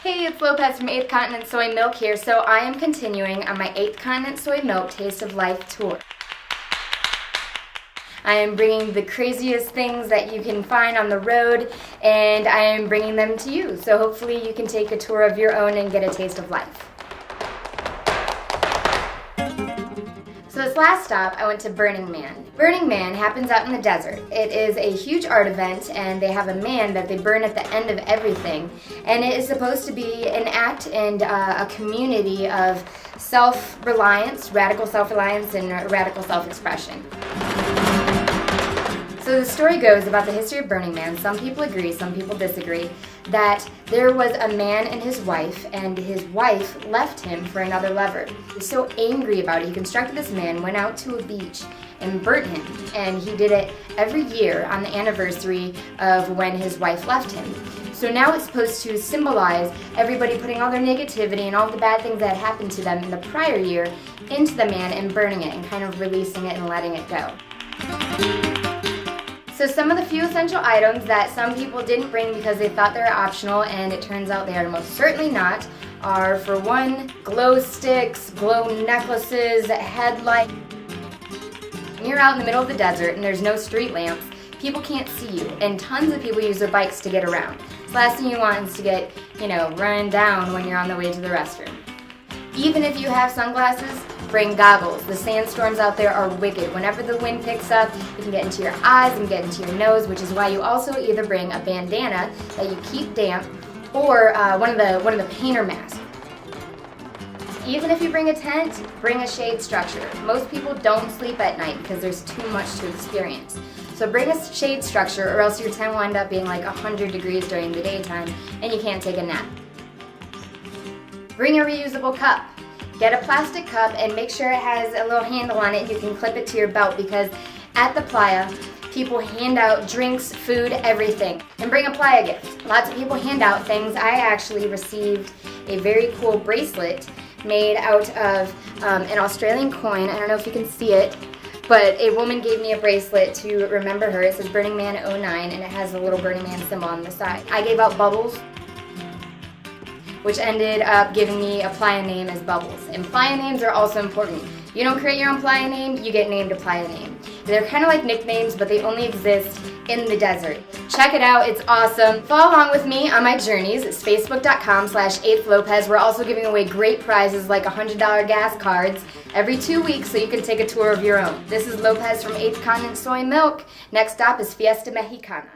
Hey, it's Lopez from 8th Continent Soymilk here. So I am continuing on my 8th Continent Soymilk Taste of Life tour. I am bringing the craziest things that you can find on the road, and I am bringing them to you. So hopefully you can take a tour of your own and get a taste of life. So this last stop, I went to Burning Man. Burning Man happens out in the desert. It is a huge art event, and they have a man that they burn at the end of everything. And it is supposed to be an act and a community of self-reliance, radical self-reliance, and radical self-expression. So the story goes about the history of Burning Man. Some people agree, some people disagree, that there was a man and his wife left him for another lover. He was so angry about it, he constructed this man, went out to a beach, and burnt him. And he did it every year on the anniversary of when his wife left him. So now it's supposed to symbolize everybody putting all their negativity and all the bad things that had happened to them in the prior year into the man and burning it and kind of releasing it and letting it go. So some of the few essential items that some people didn't bring because they thought they were optional, and it turns out they are most certainly not, are, for one, glow sticks, glow necklaces, headlights. When you're out in the middle of the desert and there's no street lamps, people can't see you, and tons of people use their bikes to get around. So the last thing you want is to get, run down when you're on the way to the restroom. Even if you have sunglasses, bring goggles. The sandstorms out there are wicked. Whenever the wind picks up, it can get into your eyes and get into your nose, which is why you also either bring a bandana that you keep damp or one of the painter masks. Even if you bring a tent, bring a shade structure. Most people don't sleep at night because there's too much to experience. So bring a shade structure, or else your tent will end up being like 100 degrees during the daytime and you can't take a nap. Bring a reusable cup. Get a plastic cup and make sure it has a little handle on it. You can clip it to your belt, because at the playa, people hand out drinks, food, everything. And bring a playa gift. Lots of people hand out things. I actually received a very cool bracelet made out of an Australian coin. I don't know if you can see it, but a woman gave me a bracelet to remember her. It says Burning Man 09, and it has a little Burning Man symbol on the side. I gave out bubbles, which ended up giving me a playa name as Bubbles. And playa names are also important. You don't create your own playa name, you get named a playa name. They're kind of like nicknames, but they only exist in the desert. Check it out, it's awesome. Follow along with me on my journeys. It's facebook.com/8thlopez. We're also giving away great prizes like $100 gas cards every 2 weeks, so you can take a tour of your own. This is Lopez from 8th Continent Soymilk. Next stop is Fiesta Mexicana.